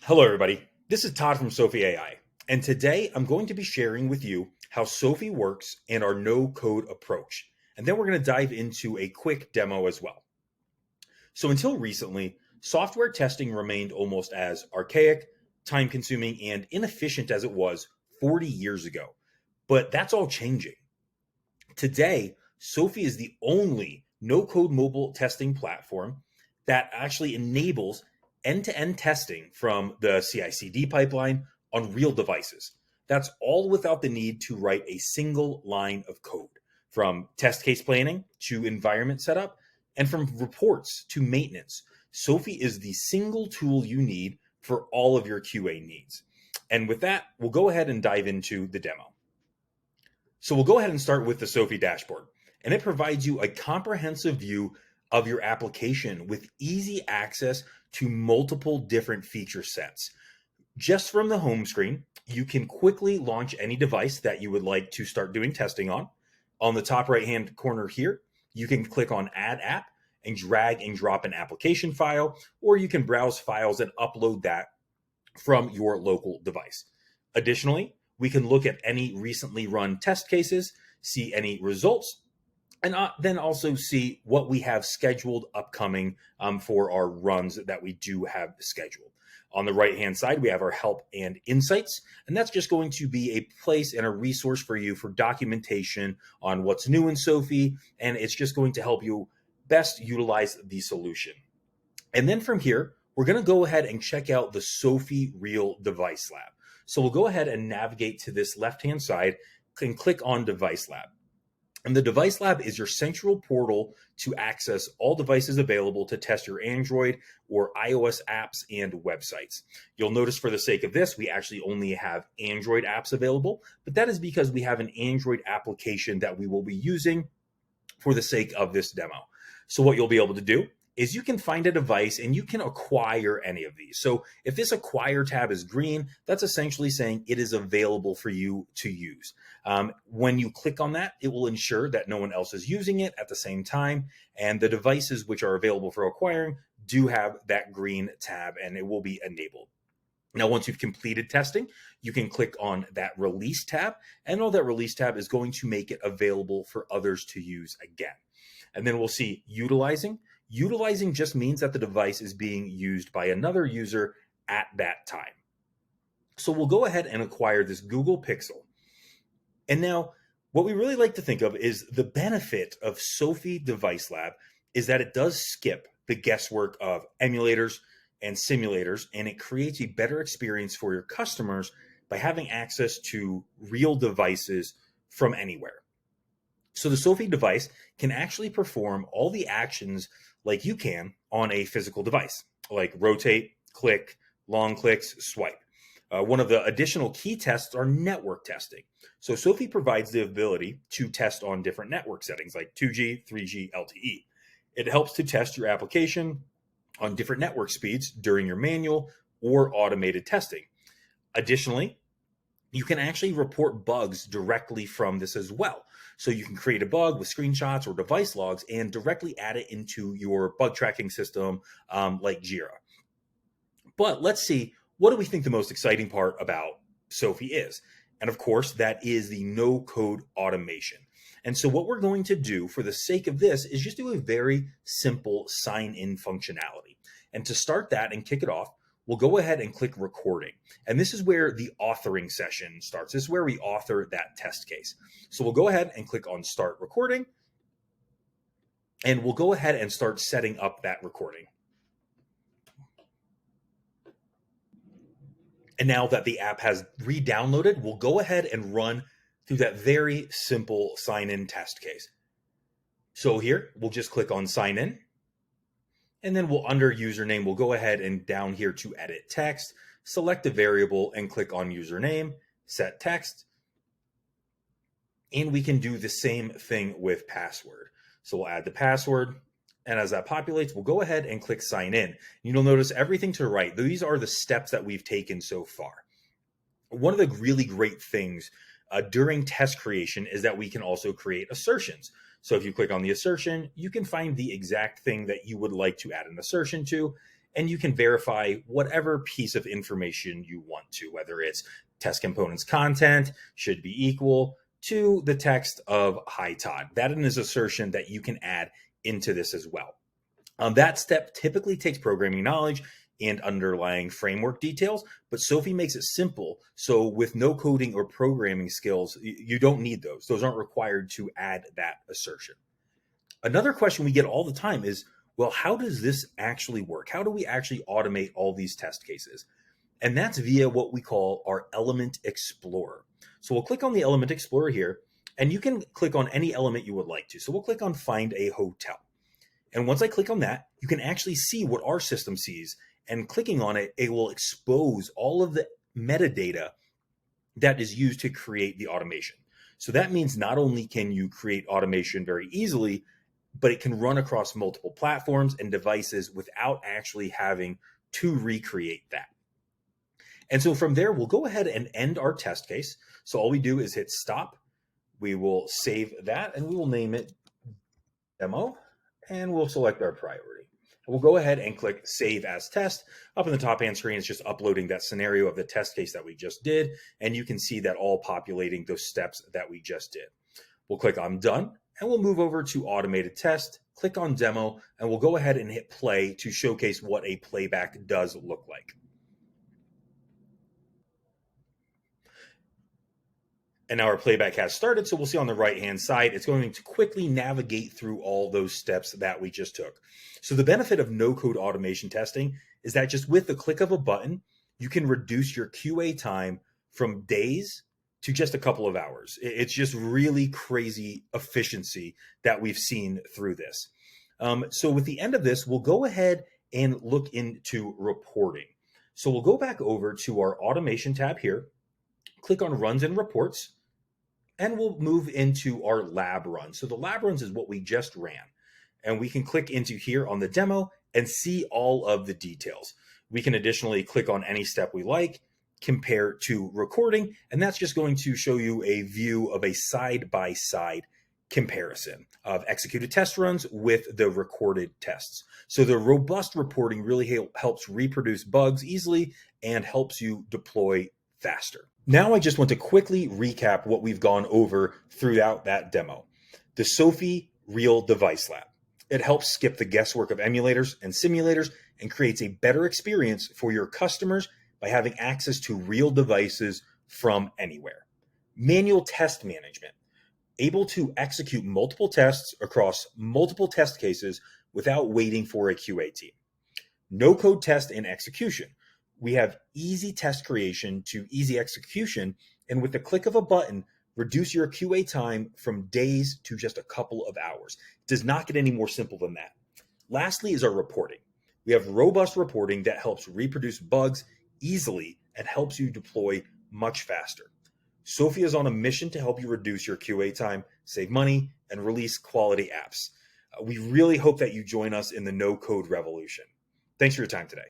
Hello, everybody. This is Todd from Sophie AI, and today I'm going to be sharing with you how Sofy works and our no-code approach. And then we're going to dive into a quick demo as well. So until recently, software testing remained almost as archaic, time-consuming, and inefficient as it was 40 years ago. But that's all changing. Today, Sofy is the only no-code mobile testing platform that actually enables end-to-end testing from the CI/CD pipeline on real devices. That's all without the need to write a single line of code, from test case planning to environment setup, and from reports to maintenance. Sofy is the single tool you need for all of your QA needs. And with that, we'll go ahead and dive into the demo. So we'll go ahead and start with the Sofy dashboard, and it provides you a comprehensive view of your application with easy access to multiple different feature sets. Just from the home screen, you can quickly launch any device that you would like to start doing testing on. On the top right-hand corner here, you can click on Add App and drag and drop an application file, or you can browse files and upload that from your local device. Additionally, we can look at any recently run test cases, see any results, and then also see what we have scheduled upcoming for our runs that we do have scheduled. On the right-hand side, we have our help and insights, and that's just going to be a place and a resource for you for documentation on what's new in Sofy, and it's just going to help you best utilize the solution. And then from here, we're going to go ahead and check out the Sofy Real Device Lab. So we'll go ahead and navigate to this left-hand side and click on Device Lab. And the Device Lab is your central portal to access all devices available to test your Android or iOS apps and websites. You'll notice for the sake of this, we actually only have Android apps available, but that is because we have an Android application that we will be using for the sake of this demo. So what you'll be able to do is you can find a device and you can acquire any of these. So if this acquire tab is green, that's essentially saying it is available for you to use. When you click on that, it will ensure that no one else is using it at the same time. And the devices which are available for acquiring do have that green tab and it will be enabled. Now, once you've completed testing, you can click on that release tab, and all that release tab is going to make it available for others to use again. And then we'll see utilizing. Utilizing just means that the device is being used by another user at that time. So we'll go ahead and acquire this Google Pixel. And now what we really like to think of is the benefit of Sofy Device Lab is that it does skip the guesswork of emulators and simulators, and it creates a better experience for your customers by having access to real devices from anywhere. So the Sofy device can actually perform all the actions like you can on a physical device, like rotate, click, long clicks, swipe. One of the additional key tests are network testing. So Sofy provides the ability to test on different network settings like 2G, 3G, LTE. It helps to test your application on different network speeds during your manual or automated testing. Additionally, you can actually report bugs directly from this as well. So you can create a bug with screenshots or device logs and directly add it into your bug tracking system like Jira. But let's see, what do we think the most exciting part about Sofy is? And of course, that is the no-code automation. And so what we're going to do for the sake of this is just do a very simple sign-in functionality. And to start that and kick it off, we'll go ahead and click recording. And this is where the authoring session starts. This is where we author that test case. So we'll go ahead and click on start recording. And we'll go ahead and start setting up that recording. And now that the app has re-downloaded, we'll go ahead and run through that very simple sign-in test case. So here, we'll just click on sign in. And then we'll, under username, we'll go ahead and down here to edit text, select a variable and click on username, set text. And we can do the same thing with password. So we'll add the password. And as that populates, we'll go ahead and click sign in. You'll notice everything to the right. These are the steps that we've taken so far. One of the really great things during test creation is that we can also create assertions. So if you click on the assertion, you can find the exact thing that you would like to add an assertion to. and you can verify whatever piece of information you want to, whether it's test components content should be equal to the text of "Hi Todd." That is an assertion that you can add into this as well. That step typically takes programming knowledge and underlying framework details, but Sophie makes it simple. So with no coding or programming skills, you don't need those. Those aren't required to add that assertion. Another question we get all the time is, well, how does this actually work? How do we actually automate all these test cases? And that's via what we call our Element Explorer. So we'll click on the Element Explorer here, and you can click on any element you would like to. So we'll click on Find a Hotel. And once I click on that, you can actually see what our system sees. And clicking on it, it will expose all of the metadata that is used to create the automation. So that means not only can you create automation very easily, but it can run across multiple platforms and devices without actually having to recreate that. And so from there, we'll go ahead and end our test case. So all we do is hit stop. We will save that and we will name it demo, and we'll select our priority. We'll go ahead and click Save as Test. Up in the top-hand screen, it's just uploading that scenario of the test case that we just did, and you can see that all populating those steps that we just did. We'll click on Done, and we'll move over to Automated Test, click on Demo, and we'll go ahead and hit Play to showcase what a playback does look like. And now our playback has started, so we'll see on the right-hand side, it's going to quickly navigate through all those steps that we just took. So the benefit of no-code automation testing is that just with the click of a button, you can reduce your QA time from days to just a couple of hours. It's just really crazy efficiency that we've seen through this. So with the end of this, we'll go ahead and look into reporting. So we'll go back over to our automation tab here, click on Runs and Reports, and we'll move into our lab runs. So the lab runs is what we just ran. And we can click into here on the demo and see all of the details. We can additionally click on any step we like, compare to recording, and that's just going to show you a view of a side-by-side comparison of executed test runs with the recorded tests. So the robust reporting really helps reproduce bugs easily and helps you deploy faster. Now I just want to quickly recap what we've gone over throughout that demo. The Sophie Real Device Lab. It helps skip the guesswork of emulators and simulators and creates a better experience for your customers by having access to real devices from anywhere. Manual test management. Able to execute multiple tests across multiple test cases without waiting for a QA team. No code test and execution. We have easy test creation to easy execution, and with the click of a button, reduce your QA time from days to just a couple of hours. It does not get any more simple than that. Lastly is our reporting. We have robust reporting that helps reproduce bugs easily and helps you deploy much faster. Sophie is on a mission to help you reduce your QA time, save money, and release quality apps. We really hope that you join us in the no-code revolution. Thanks for your time today.